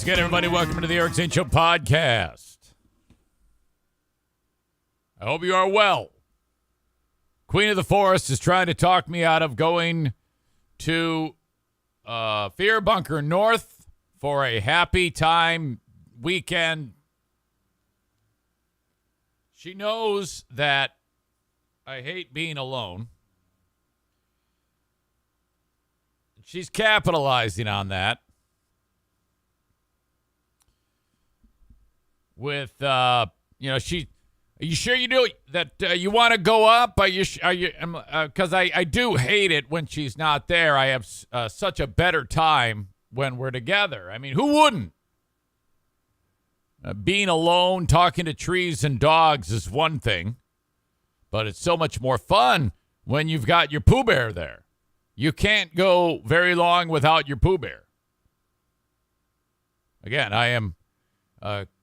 again, everybody. Welcome to the Eric Zane Show podcast. I hope you are well. Queen of the Forest is trying to talk me out of going to Fear Bunker North for a happy time weekend. She knows that I hate being alone. She's capitalizing on that with, are you sure you do that? You want to go up? Are you? Because I do hate it when she's not there. I have such a better time when we're together. I mean, who wouldn't? Being alone, talking to trees and dogs is one thing, but it's so much more fun when you've got your Pooh Bear there. You can't go very long without your Pooh Bear. Again, I am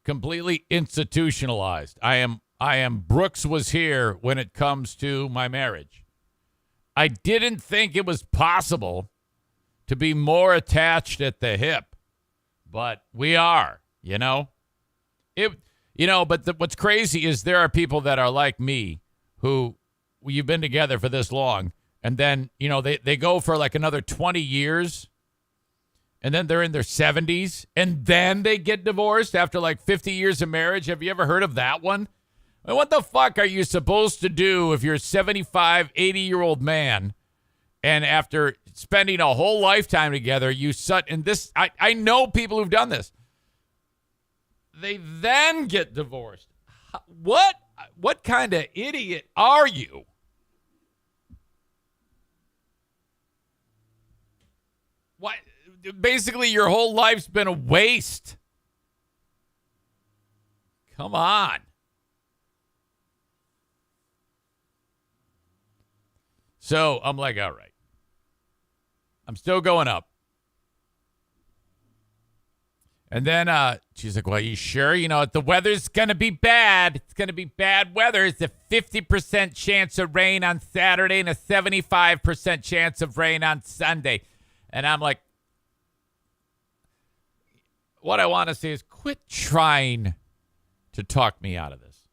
completely institutionalized. I am Brooks was here when it comes to my marriage. I didn't think it was possible to be more attached at the hip, but we are, But what's crazy is there are people that are like me who you've been together for this long, and then, they go for like another 20 years, and then they're in their 70s, and then they get divorced after like 50 years of marriage. Have you ever heard of that one? I mean, what the fuck are you supposed to do if you're a 75, 80-year-old man, and after spending a whole lifetime together, I know people who've done this. They then get divorced. What kind of idiot are you? What? Basically, your whole life's been a waste. Come on. So I'm like, all right. I'm still going up. And then she's like, well, you sure? The weather's going to be bad. It's going to be bad weather. It's a 50% chance of rain on Saturday and a 75% chance of rain on Sunday. And I'm like, what I want to say is quit trying to talk me out of this.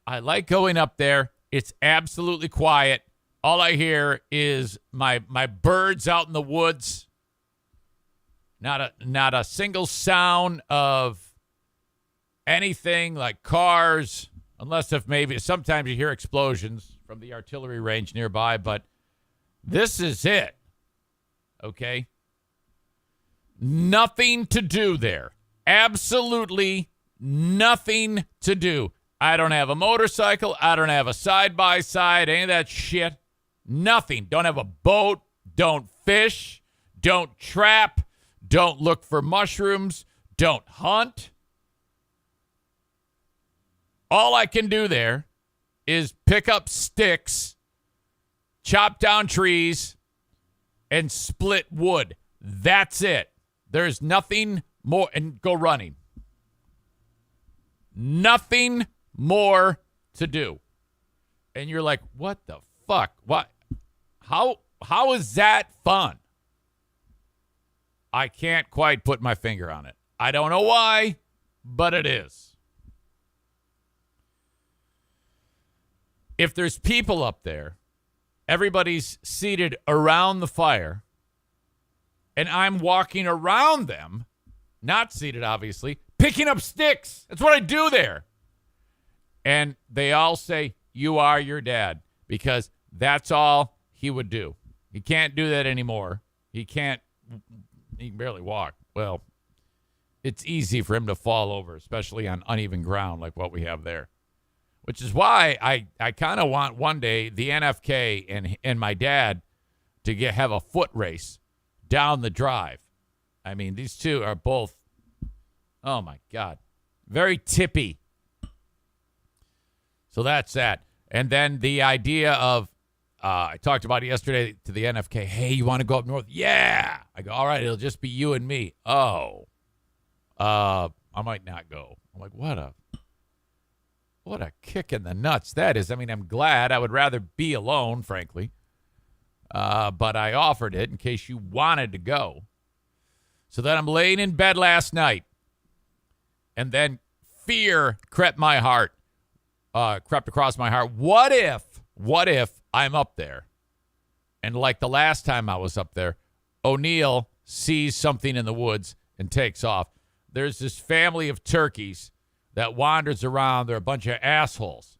I like going up there. It's absolutely quiet. All I hear is my birds out in the woods. Not a single sound of anything like cars, unless if maybe sometimes you hear explosions from the artillery range nearby, but this is it. Okay? Nothing to do there. Absolutely nothing to do. I don't have a motorcycle. I don't have a side-by-side, any of that shit. Nothing. Don't have a boat. Don't fish. Don't trap. Don't look for mushrooms. Don't hunt. All I can do there is pick up sticks, chop down trees, and split wood. That's it. There's nothing more. And go running. Nothing more to do. And you're like, what the fuck? What? How is that fun? I can't quite put my finger on it. I don't know why, but it is. If there's people up there, everybody's seated around the fire, and I'm walking around them, not seated, obviously, picking up sticks. That's what I do there. And they all say, you are your dad, because that's all he would do. He can't do that anymore. He can barely walk. Well, it's easy for him to fall over, especially on uneven ground like what we have there. Which is why I kind of want one day the NFK and my dad to have a foot race down the drive. I mean, these two are both, oh my God, very tippy. So that's that. And then the idea of, I talked about it yesterday to the NFK. Hey, you want to go up north? Yeah. I go, all right, it'll just be you and me. Oh, I might not go. I'm like, what a kick in the nuts that is. I mean, I'm glad. I would rather be alone, frankly. But I offered it in case you wanted to go. So then I'm laying in bed last night, and then fear crept across my heart. What if I'm up there, and like the last time I was up there, O'Neill sees something in the woods and takes off. There's this family of turkeys that wanders around. They're a bunch of assholes.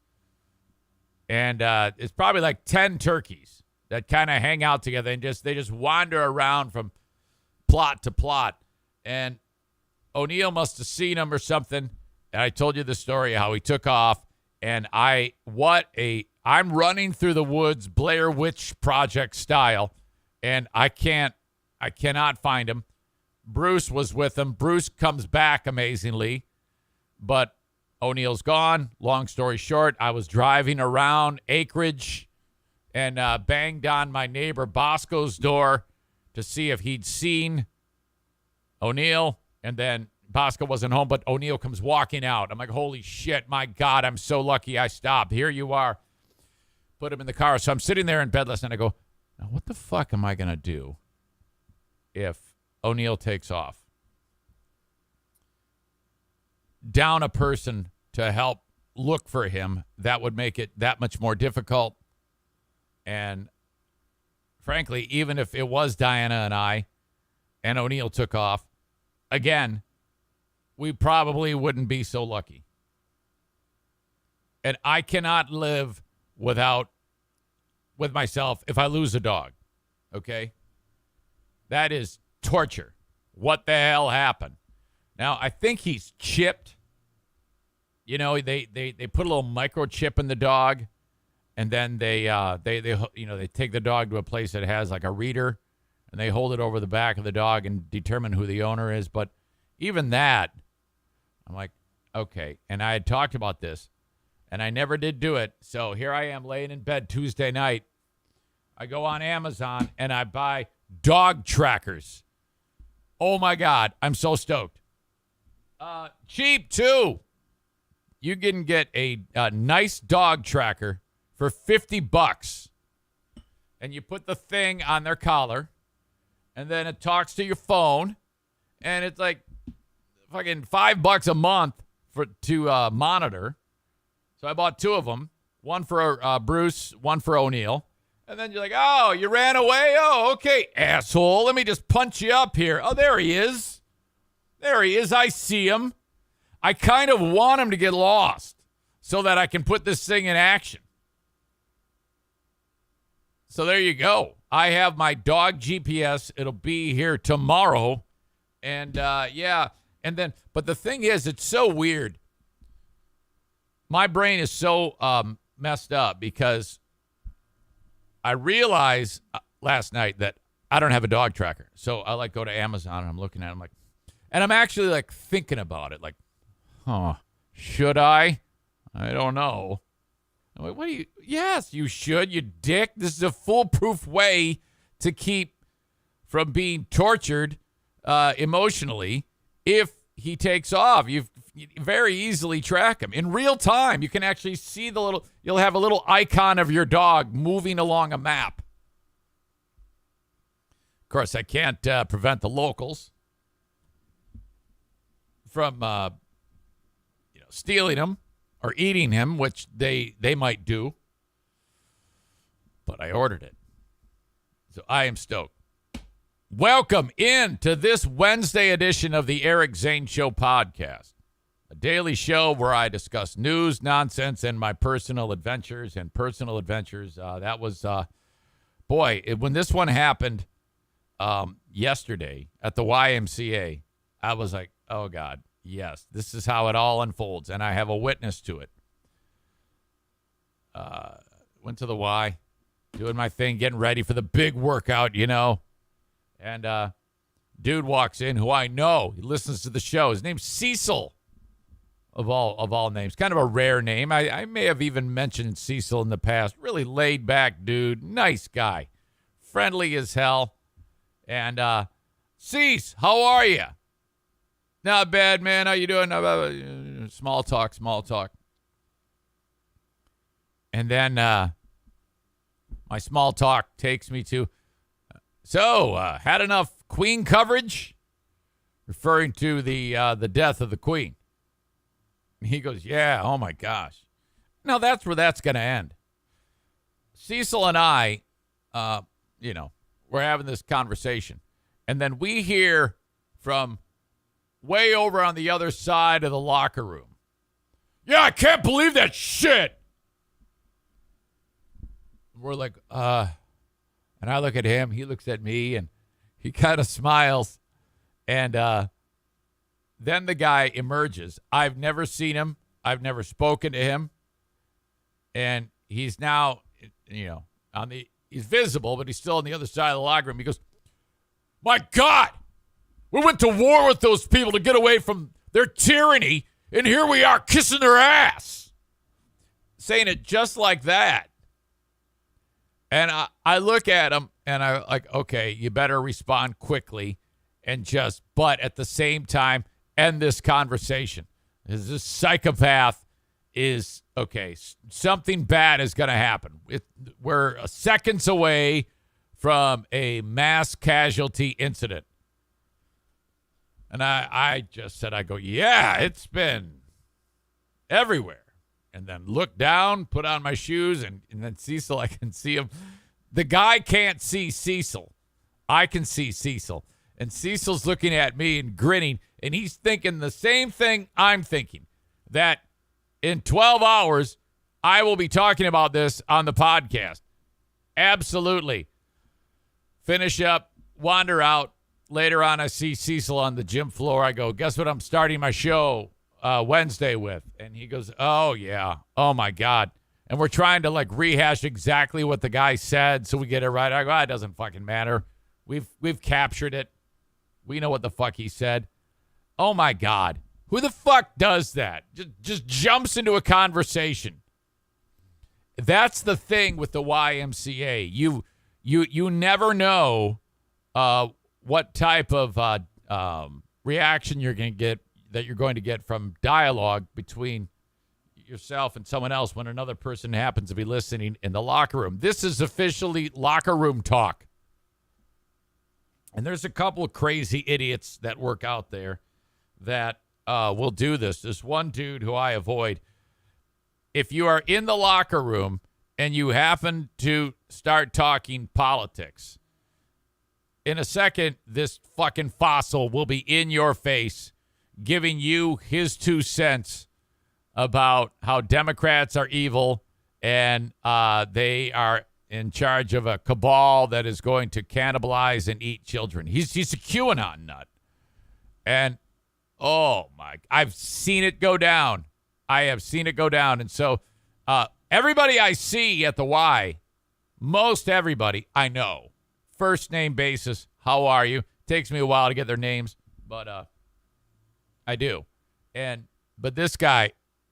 And it's probably like 10 turkeys that kind of hang out together and they just wander around from plot to plot. And O'Neill must have seen them or something. And I told you the story how he took off. And I'm running through the woods, Blair Witch Project style, and I cannot find him. Bruce was with him. Bruce comes back amazingly, but O'Neill's gone. Long story short, I was driving around acreage and banged on my neighbor Bosco's door to see if he'd seen O'Neill, and then Bosco wasn't home, but O'Neill comes walking out. I'm like, holy shit, my God, I'm so lucky I stopped. Here you are. Put him in the car. So I'm sitting there in bed last night. I go, now what the fuck am I going to do if O'Neill takes off? Down a person to help look for him, that would make it that much more difficult. And frankly, even if it was Diana and I and O'Neill took off, again, we probably wouldn't be so lucky. And I cannot live with myself if I lose a dog. Okay? That is torture. What the hell happened? Now, I think he's chipped. You know, they put a little microchip in the dog, and then they take the dog to a place that has like a reader, and they hold it over the back of the dog and determine who the owner is. But even that, I'm like, okay. And I had talked about this, and I never did do it. So here I am laying in bed Tuesday night. I go on Amazon, and I buy dog trackers. Oh, my God. I'm so stoked. Cheap, too. You can get a nice dog tracker for $50. And you put the thing on their collar, and then it talks to your phone, and it's like fucking $5 a month to monitor. So I bought two of them, one for Bruce, one for O'Neill. And then you're like, oh, you ran away? Oh, okay, asshole. Let me just punch you up here. Oh, there he is. There he is. I see him. I kind of want him to get lost so that I can put this thing in action. So there you go. I have my dog GPS. It'll be here tomorrow. And, yeah. And then, but the thing is, it's so weird. My brain is so messed up because I realized last night that I don't have a dog tracker. So I go to Amazon and I'm looking at it. I'm like, and I'm actually thinking about it. Like, should I? I don't know. I'm like, what do you? Yes, you should, you dick. This is a foolproof way to keep from being tortured emotionally. If he takes off, you very easily track him in real time. You can actually see you'll have a little icon of your dog moving along a map. Of course, I can't prevent the locals from stealing him or eating him, which they might do. But I ordered it. So I am stoked. Welcome into this Wednesday edition of the Eric Zane Show podcast, a daily show where I discuss news, nonsense, and my personal adventures. That was, when this one happened yesterday at the YMCA, I was like, oh, God, yes, this is how it all unfolds, and I have a witness to it. Went to the Y, doing my thing, getting ready for the big workout, And dude walks in who I know. He listens to the show. His name's Cecil, of all names. Kind of a rare name. I may have even mentioned Cecil in the past. Really laid back dude. Nice guy. Friendly as hell. And Cece, how are you? Not bad, man. How you doing? Small talk. And then my small talk takes me to, so, had enough Queen coverage? referring to the death of the Queen. And he goes, yeah, oh my gosh. Now that's where that's going to end. Cecil and I, we're having this conversation. And then we hear from way over on the other side of the locker room. Yeah, I can't believe that shit. We're like, and I look at him, he looks at me, and he kind of smiles. And then the guy emerges. I've never seen him. I've never spoken to him. And he's now, he's visible, but he's still on the other side of the locker room. He goes, my God, we went to war with those people to get away from their tyranny, and here we are kissing their ass. Saying it just like that. And I look at him, and I like, okay, you better respond quickly and but at the same time, end this conversation. This psychopath is, okay, something bad is going to happen. We're seconds away from a mass casualty incident. And I just said, yeah, it's been everywhere. And then look down, put on my shoes, and then Cecil, I can see him. The guy can't see Cecil. I can see Cecil. And Cecil's looking at me and grinning, and he's thinking the same thing I'm thinking, that in 12 hours, I will be talking about this on the podcast. Absolutely. Finish up, wander out. Later on, I see Cecil on the gym floor. I go, guess what I'm starting my show Wednesday with? And he goes, oh, yeah. Oh, my God. And we're trying to, rehash exactly what the guy said so we get it right. I go, it doesn't fucking matter. We've captured it. We know what the fuck he said. Oh, my God. Who the fuck does that? Just jumps into a conversation. That's the thing with the YMCA. You never know what type of reaction you're going to get from dialogue between yourself and someone else when another person happens to be listening in the locker room. This is officially locker room talk. And there's a couple of crazy idiots that work out there that will do this. There's one dude who I avoid. If you are in the locker room and you happen to start talking politics, in a second, this fucking fossil will be in your face giving you his 2 cents about how Democrats are evil and they are in charge of a cabal that is going to cannibalize and eat children. He's a QAnon nut. And, oh, my, I've seen it go down. I have seen it go down. And so everybody I see at the Y, most everybody I know, first name basis, how are you? Takes me a while to get their names, but I do. But this guy,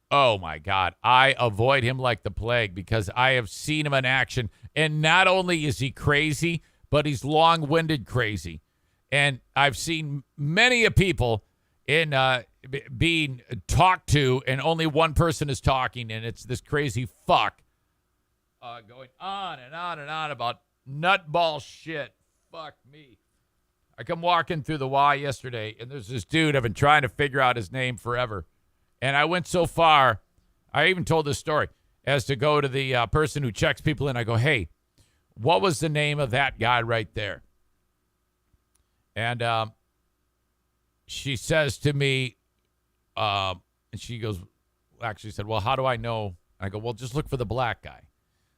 oh, my God, I avoid him like the plague because I have seen him in action. And not only is he crazy, but he's long-winded crazy. And I've seen many of people in being talked to, and only one person is talking, and it's this crazy fuck going on and on and on about nutball shit. Fuck me. I come walking through the Y yesterday, and there's this dude I've been trying to figure out his name forever. And I went so far, I even told this story, as to go to the person who checks people in. I go, hey, what was the name of that guy right there? And she says to me, and she goes, actually said, well, how do I know? And I go, well, just look for the black guy.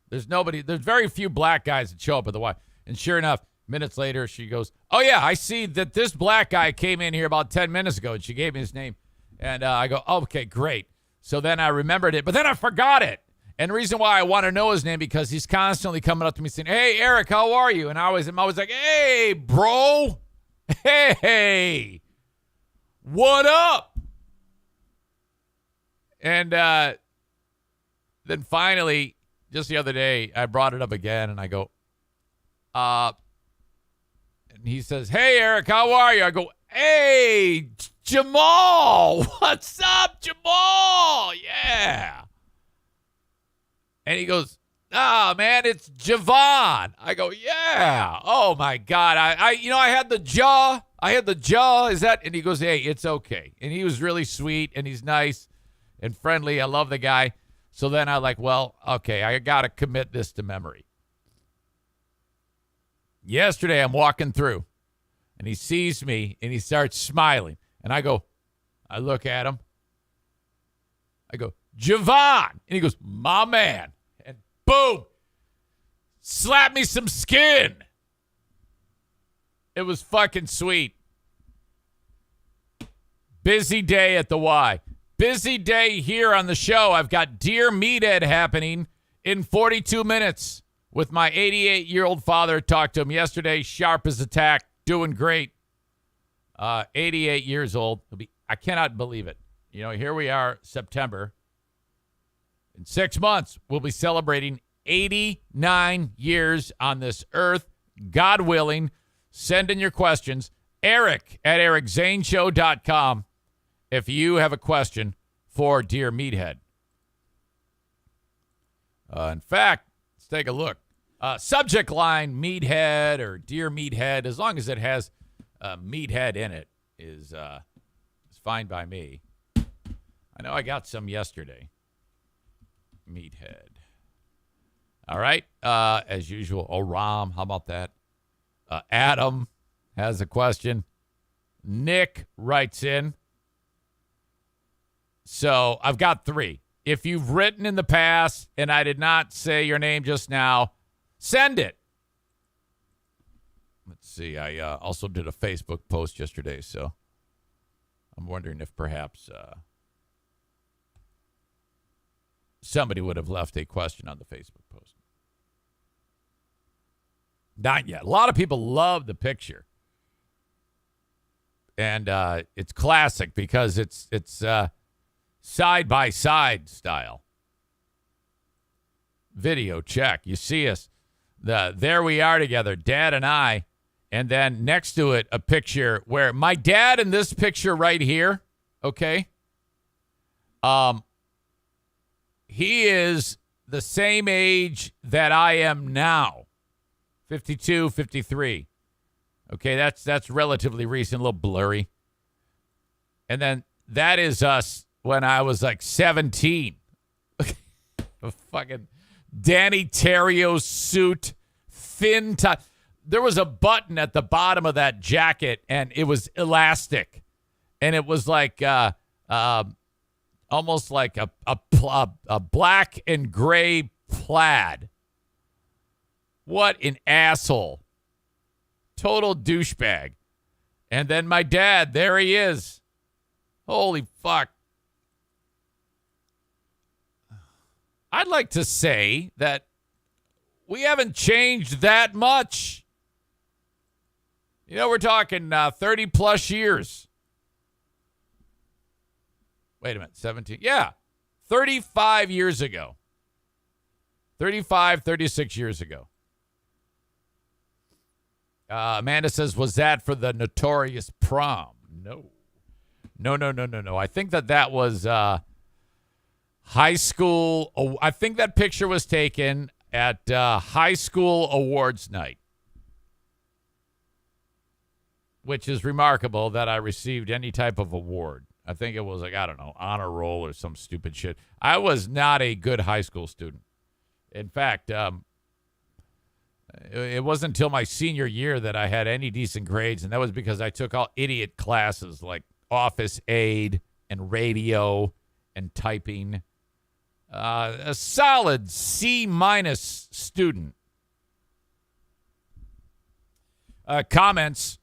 There's very few black guys that show up at the Y. And sure enough, minutes later, she goes, oh, yeah, I see that this black guy came in here about 10 minutes ago. And she gave me his name. And I go, oh, okay, great. So then I remembered it, but then I forgot it. And the reason why I want to know his name, because he's constantly coming up to me saying, hey, Eric, how are you? And I'm always like, hey, bro. Hey, what up? And then finally, just the other day, I brought it up again, and I go, and he says, hey, Eric, how are you? I go, hey, Jamal. What's up, Jamal? Yeah. And he goes, man, it's Javon. I go, yeah. Oh, my God. I had the jaw. I had the jaw. Is that? And he goes, hey, it's okay. And he was really sweet, and he's nice and friendly. I love the guy. So then I like, well, okay, I got to commit this to memory. Yesterday, I'm walking through, and he sees me, and he starts smiling. And I look at him. I go, Javon. And he goes, my man. And boom, slap me some skin. It was fucking sweet. Busy day at the Y. Busy day here on the show. I've got Dear Meathead happening in 42 minutes with my 88-year-old father. Talked to him yesterday. Sharp as a tack. Doing great. 88 years old. I cannot believe it. You know, here we are, September. In 6 months, we'll be celebrating 89 years on this earth. God willing. Send in your questions. Eric at ericzaneshow.com if you have a question for Dear Meathead. In fact, let's take a look. Subject line, Meathead or Dear Meathead, as long as it has Meathead in it, is fine by me. I know I got some yesterday. Meathead. All right. As usual, Ram, how about that? Adam has a question. Nick writes in. So I've got 3. If you've written in the past and I did not say your name just now, send it. Let's see. I also did a Facebook post yesterday, so I'm wondering if perhaps somebody would have left a question on the Facebook post. Not yet. A lot of people love the picture. And it's classic because it's side-by-side style. Video check. You see us. There we are together, Dad and I. And then next to it, a picture where my dad in this picture right here, okay? He is the same age that I am now. 52, 53. Okay, that's relatively recent, a little blurry. And then that is us when I was like 17. A fucking Danny Terrio suit, thin top. There was a button at the bottom of that jacket, and it was elastic. And it was like almost like a black and gray plaid. What an asshole. Total douchebag. And then my dad, there he is. Holy fuck. I'd like to say that we haven't changed that much. You know, we're talking 30 plus years. Wait a minute, 17. Yeah, 35 years ago. 35, 36 years ago. Amanda says, was that for the Notorious Prom? No. I think that was high school. I think that picture was taken at high school awards night, which is remarkable that I received any type of award. I think it was like, I don't know, honor roll or some stupid shit. I was not a good high school student. In fact, it wasn't until my senior year that I had any decent grades, and that was because I took all idiot classes like office aid and radio and typing. A solid C- student. Comments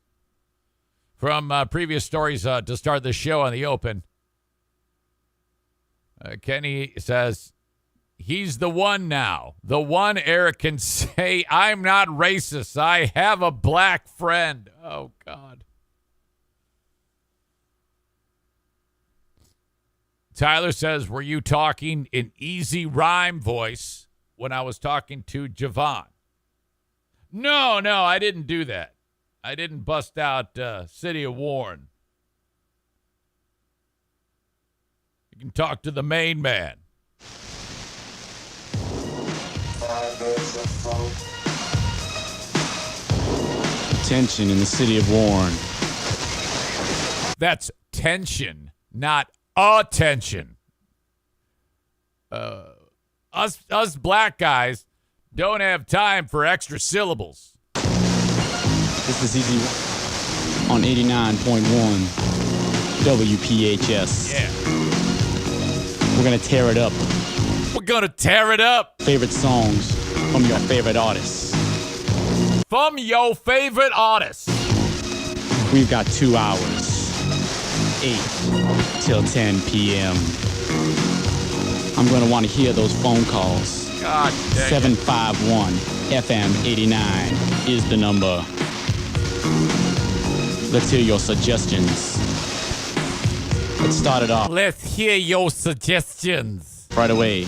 from previous stories to start the show on the open. Kenny says, he's the one now. The one Eric can say, I'm not racist. I have a black friend. Oh, God. Tyler says, were you talking in easy rhyme voice when I was talking to Javon? No, I didn't do that. I didn't bust out City of Warren. You can talk to the main man. Tension in the city of Warren. That's tension, not attention. Us black guys don't have time for extra syllables. This is Easy on 89.1 WPHS. Yeah. We're going to tear it up. We're going to tear it up. Favorite songs from your favorite artists. From your favorite artists. We've got 2 hours. 8 till 10 p.m. I'm going to want to hear those phone calls. God dang. 751 FM 89 is the number. Let's hear your suggestions. Let's start it off. Let's hear your suggestions. Right away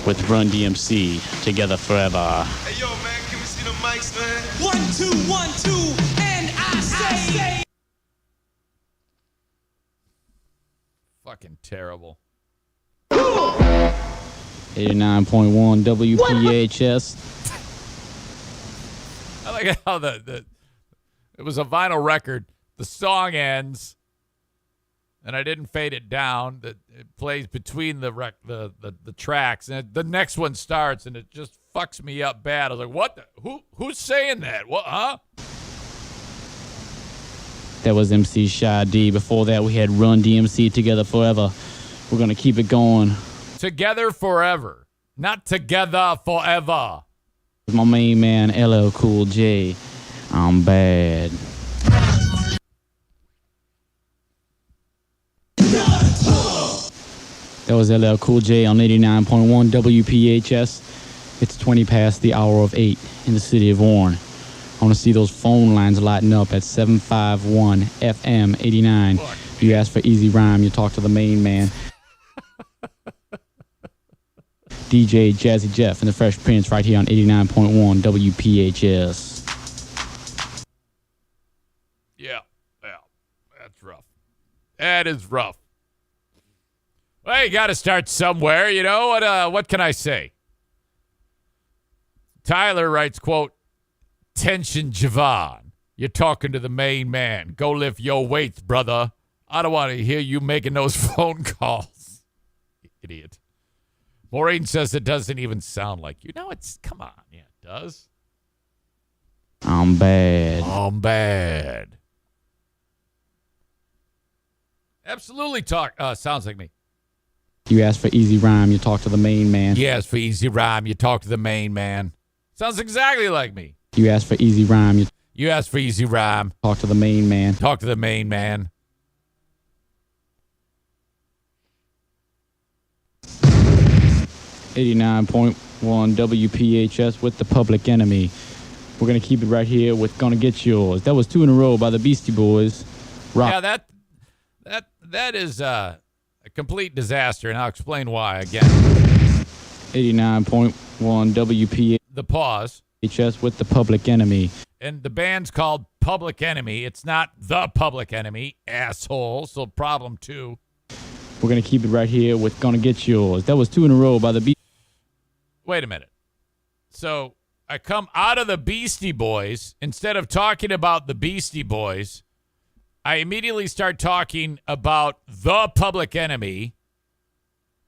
with Run DMC, Together Forever. Hey, yo, man, can we see the mics, man? 1, 2, 1, 2, and I say. Fucking terrible. 89.1 WPHS. I like how it was a vinyl record. The song ends, and I didn't fade it down. It plays between the tracks, and the next one starts, and it just fucks me up bad. I was like, "What? Who's saying that? What? Huh?" That was MC Shy D. Before that, we had Run DMC, Together Forever. We're gonna keep it going. Together forever, not together forever. My main man, LL Cool J. I'm bad. That was LL Cool J on 89.1 WPHS. It's 20 past the hour of 8 in the city of Warren. I want to see those phone lines lighting up at 751 FM 89. You ask for Easy Rhyme, you talk to the main man. DJ Jazzy Jeff and the Fresh Prince right here on 89.1 WPHS. Yeah, that's rough. That is rough. Well, you got to start somewhere, you know. What can I say? Tyler writes, quote, "Tension Javon, you're talking to the main man. Go lift your weights, brother. I don't want to hear you making those phone calls." Idiot. Maureen says it doesn't even sound like you. No, come on. Yeah, it does. I'm bad. I'm bad. Absolutely sounds like me. You ask for Easy Rhyme, you talk to the main man. Yes, for Easy Rhyme, you talk to the main man. Sounds exactly like me. You ask for Easy Rhyme, you ask for Easy Rhyme. Talk to the main man. Talk to the main man. .1 WPHS with the Public Enemy. We're going to keep it right here with Gonna Get Yours. That was 2 in a row by the Beastie Boys. Rock. Yeah, that is a complete disaster, and I'll explain why again. 89.1 WPHS. The pause. With the Public Enemy. And the band's called Public Enemy. It's not the Public Enemy, asshole. So problem 2. We're going to keep it right here with Gonna Get Yours. That was 2 in a row by the Beastie. Wait a minute. So I come out of the Beastie Boys. Instead of talking about the Beastie Boys, I immediately start talking about the Public Enemy.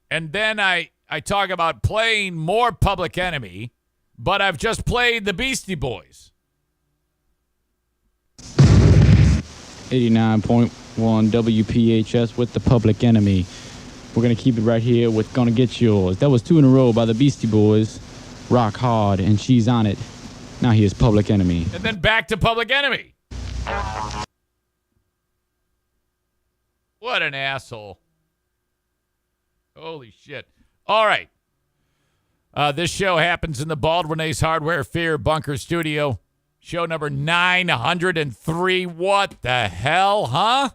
And then I talk about playing more Public Enemy, but I've just played the Beastie Boys. 89.1 WPHS with the Public Enemy. We're going to keep it right here with Gonna Get Yours. That was 2 in a row by the Beastie Boys. Rock Hard, and She's on It. Now here's Public Enemy. And then back to Public Enemy. What an asshole. Holy shit. All right. This show happens in the Bald Renee's Hardware Fear Bunker Studio. Show number 903. What the hell, huh?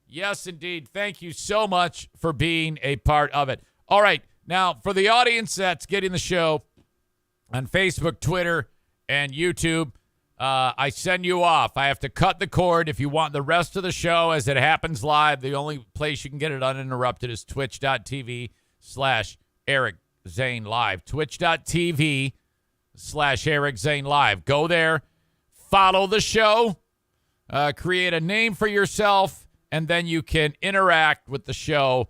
Yes, indeed. Thank you so much for being a part of it. All right. Now, for the audience that's getting the show on Facebook, Twitter, and YouTube, I send you off. I have to cut the cord. If you want the rest of the show as it happens live, the only place you can get it uninterrupted is twitch.tv/Eric Zane Live. Twitch.tv/Eric Zane Live. Go there, follow the show, create a name for yourself, and then you can interact with the show,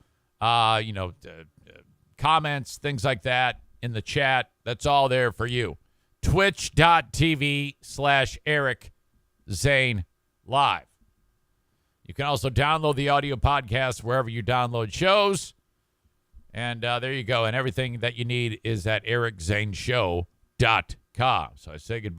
comments, things like that in the chat. That's all there for you. Twitch.tv/Eric Zane Live. You can also download the audio podcast wherever you download shows. And there you go. And everything that you need is at ericzaneshow.com. So I say goodbye.